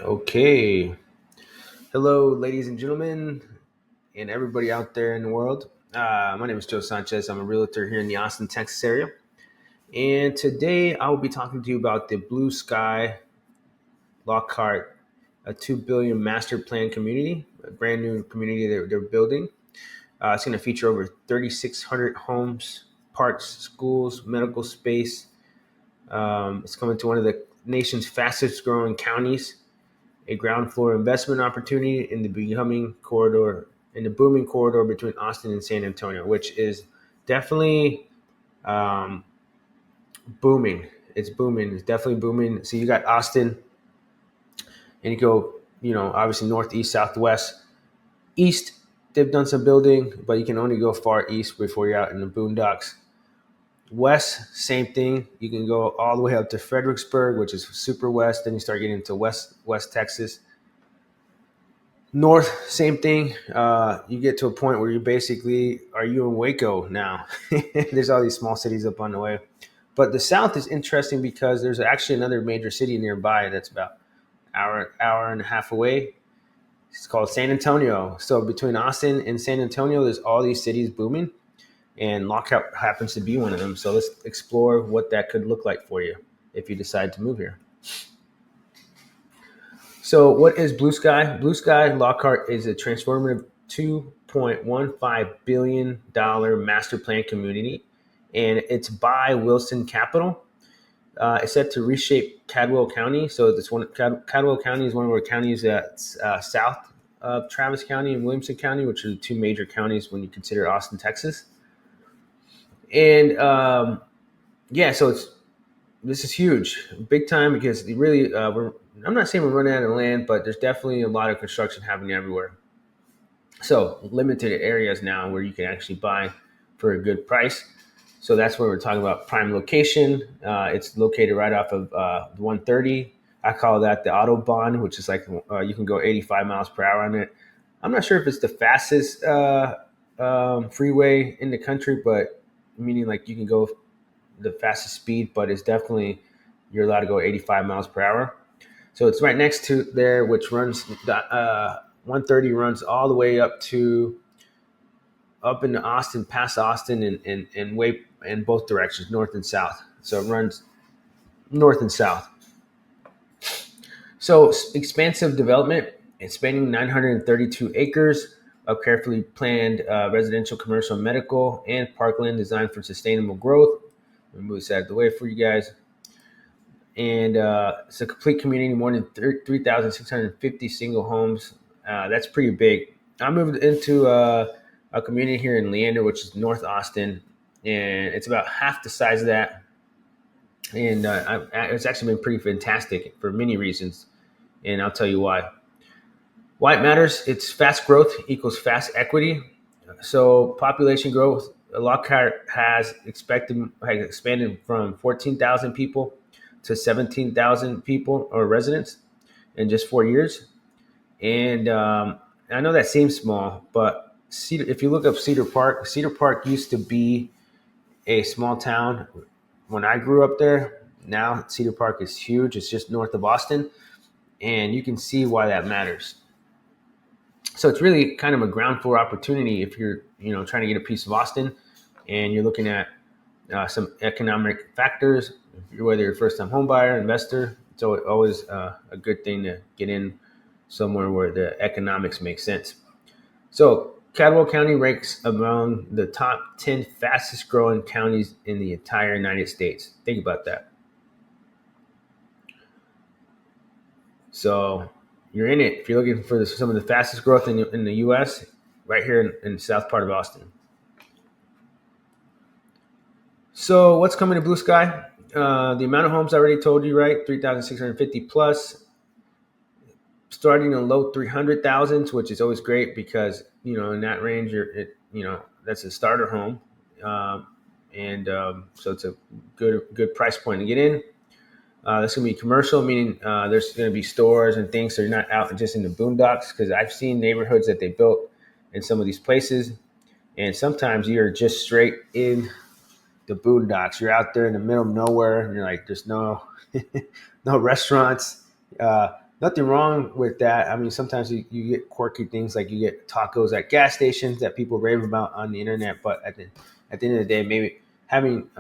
Okay. Hello, ladies and gentlemen, and everybody out there in the world. My name is Joe Sanchez. I'm a realtor here in the Austin, Texas area. And today I will be talking to you about the Blue Sky Lockhart, a 2 billion master plan community, a brand new community they're building. It's going to feature over 3,600 homes, parks, schools, medical space. It's coming to one of the nation's fastest growing counties, a ground floor investment opportunity in the becoming corridor in the booming corridor between Austin and San Antonio, which is definitely um, booming. It's booming. It's definitely booming. So you got Austin, and you go, obviously northeast, southwest, east. They've done some building, but you can only go far east before you're out in the boondocks. West, same thing. You can go all the way up to Fredericksburg, which is super west. Then you start getting into West Texas. North, same thing. You get to a point where you basically are you in Waco now. There's all these small cities up on the way. But the South is interesting because there's actually another major city nearby that's about hour and a half away. It's called San Antonio. So between Austin and San Antonio, there's all these cities booming, and Lockhart happens to be one of them. So let's explore what that could look like for you if you decide to move here. So, what is Blue Sky? Blue Sky Lockhart is a transformative $2.15 billion master plan community, and it's by Wilson Capital. It's set to reshape Cadwell County. So, Cadwell County is one of our counties that's south of Travis County and Williamson County, which are the two major counties when you consider Austin, Texas. And yeah, so this is huge, big time, because really, I'm not saying we're running out of land, but there's definitely a lot of construction happening everywhere. So limited areas now where you can actually buy for a good price. So that's where we're talking about prime location. It's located right off of 130. I call that the Autobahn, which is like you can go 85 miles per hour on it. I'm not sure if it's the fastest freeway in the country, but meaning like you can go the fastest speed, but it's definitely you're allowed to go 85 miles per hour. So it's right next to there, which runs 130 runs all the way up into Austin, past Austin, and way in both directions, north and south. So it runs north and south. So expansive development. It's spanning 932 acres of carefully planned residential, commercial, medical, and parkland designed for sustainable growth. Let me move this out of the way for you guys. And it's a complete community, more than 3,650 single homes. That's pretty big. I moved into a community here in Leander, which is North Austin, and it's about half the size of that. And it's actually been pretty fantastic for many reasons, and I'll tell you why. Why it matters? It's fast growth equals fast equity. So population growth, Lockhart has expanded from 14,000 people to 17,000 people or residents in just 4 years. And I know that seems small, but if you look up Cedar Park used to be a small town when I grew up there. Now Cedar Park is huge. It's just north of Austin, and you can see why that matters. So it's really kind of a ground floor opportunity if you're trying to get a piece of Austin, and you're looking at some economic factors. Whether you're a first time home buyer, investor, it's always a good thing to get in somewhere where the economics make sense. So Cadwell County ranks among the top 10 fastest growing counties in the entire United States. Think about that. So you're in it if you're looking for some of the fastest growth in the U.S. right here in the south part of Austin. So what's coming to Blue Sky? The amount of homes I already told you, right? 3,650 plus, starting in low 300,000s, which is always great because in that range that's a starter home, and so it's a good price point to get in. That's going to be commercial, meaning there's going to be stores and things, so you're not out just in the boondocks. Because I've seen neighborhoods that they built in some of these places, and sometimes you're just straight in the boondocks. You're out there in the middle of nowhere, and you're like, there's no no restaurants. Nothing wrong with that. I mean, sometimes you get quirky things like you get tacos at gas stations that people rave about on the internet. But at the end of the day, maybe having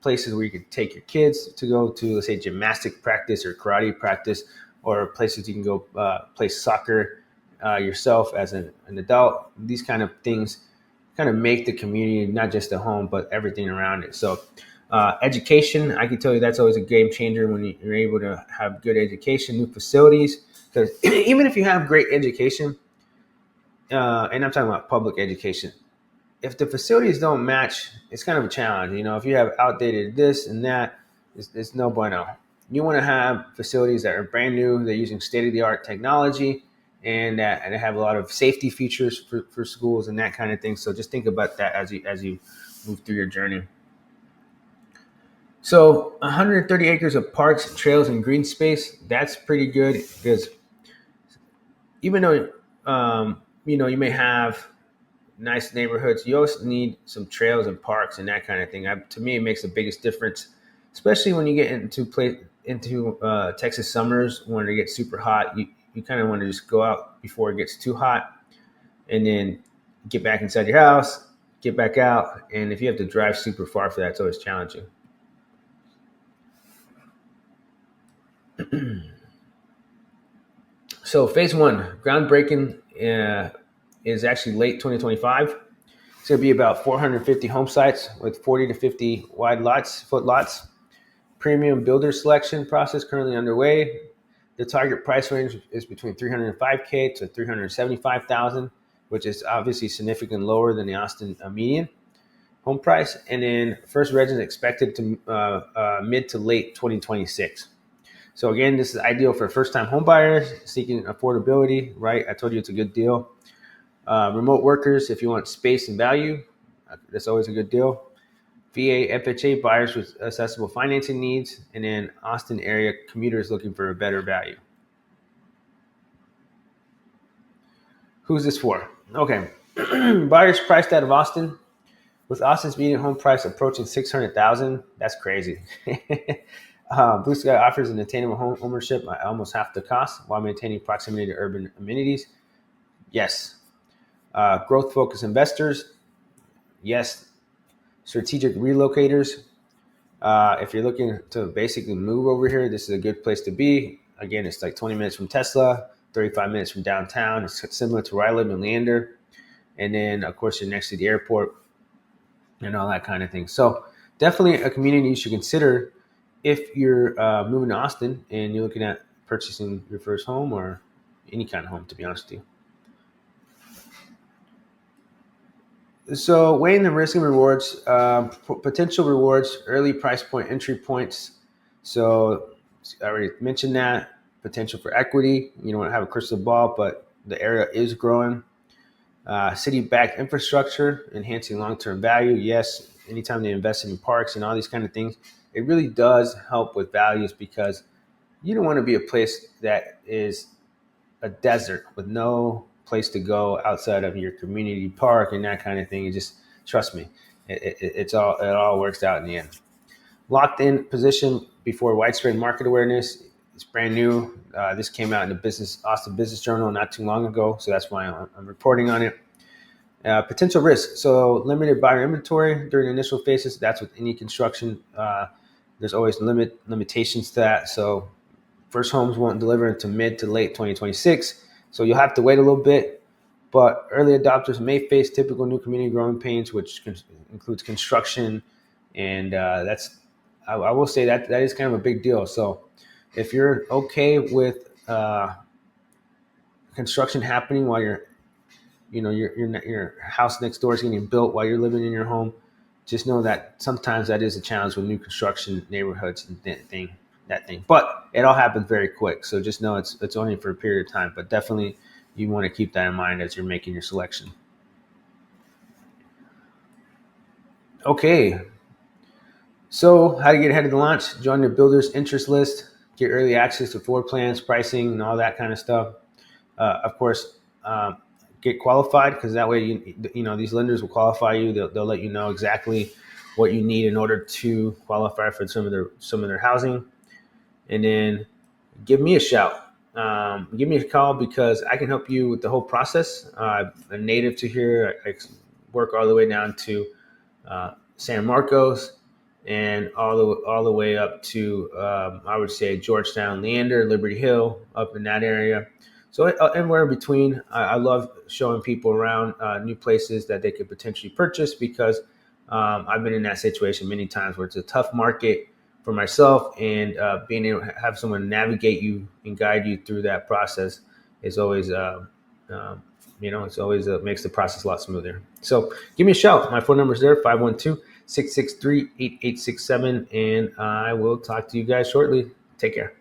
places where you could take your kids to go to, let's say, gymnastic practice or karate practice, or places you can go play soccer yourself as an adult. These kind of things kind of make the community not just a home, but everything around it. So education, I can tell you that's always a game changer when you're able to have good education, new facilities. Because even if you have great education, and I'm talking about public education, if the facilities don't match, it's kind of a challenge. You know, if you have outdated this and that, it's no bueno. You want to have facilities that are brand new, they're using state of the art technology, and they have a lot of safety features for schools and that kind of thing. So just think about that as you move through your journey. So 130 acres of parks, trails, and green space, that's pretty good because even though you may have nice neighborhoods, you also need some trails and parks and that kind of thing. To me, it makes the biggest difference, especially when you get into Texas summers when it gets super hot. You kind of want to just go out before it gets too hot, and then get back inside your house, get back out, and if you have to drive super far for that, it's always challenging. So phase one, groundbreaking is actually late 2025. It's going to be about 450 home sites with 40 to 50 foot lots. Premium builder selection process currently underway. The target price range is between 305K to 375,000, which is obviously significantly lower than the Austin median home price. And then first residents expected to mid to late 2026. So again, this is ideal for first-time home buyers seeking affordability. Right, I told you it's a good deal. Remote workers, if you want space and value, that's always a good deal. VA FHA buyers with accessible financing needs, and then Austin area commuters looking for a better value. Who's this for? Okay, buyers priced out of Austin with Austin's median home price approaching 600,000. That's crazy. Blue Sky offers an attainable home ownership at almost half the cost while maintaining proximity to urban amenities. Yes. Growth focused investors. Yes. Strategic relocators. If you're looking to basically move over here, this is a good place to be. Again, it's like 20 minutes from Tesla, 35 minutes from downtown. It's similar to where I live in Leander. And then, of course, you're next to the airport and all that kind of thing. So definitely a community you should consider if you're moving to Austin and you're looking at purchasing your first home or any kind of home, to be honest with you. So weighing the risk and rewards, potential rewards, early price point, entry points. So I already mentioned that. Potential for equity. You don't have a crystal ball, but the area is growing. City-backed infrastructure, enhancing long-term value. Yes, anytime they invest in parks and all these kind of things, it really does help with values because you don't want to be a place that is a desert with no place to go outside of your community park and that kind of thing. You just trust me, it all works out in the end. Locked in position before widespread market awareness. It's brand new. This came out in the Austin Business Journal not too long ago, so that's why I'm reporting on it. Potential risk. So limited buyer inventory during initial phases. That's with any construction. There's always limitations to that. So first homes won't deliver until mid to late 2026. So you'll have to wait a little bit. But early adopters may face typical new community growing pains, which includes construction, and I will say that is kind of a big deal. So if you're okay with construction happening while your house next door is getting built while you're living in your home, just know that sometimes that is a challenge with new construction neighborhoods and that thing. But it all happens very quick, so just know it's only for a period of time. But definitely, you want to keep that in mind as you're making your selection. Okay, so how to get ahead of the launch? Join the builder's interest list, get early access to floor plans, pricing, and all that kind of stuff. Of course, get qualified because that way you know these lenders will qualify you. They'll let you know exactly what you need in order to qualify for some of their housing, and then give me a shout. give me a call because I can help you with the whole process. I'm a native to here. I work all the way down to San Marcos and all the way up to I would say Georgetown, Leander, Liberty Hill, up in that area. So anywhere in between, I love showing people around new places that they could potentially purchase because I've been in that situation many times where it's a tough market for myself, and being able to have someone navigate you and guide you through that process is always um, it's always makes the process a lot smoother. So give me a shout. My phone number is there, 512-663-8867, and I will talk to you guys shortly. Take care.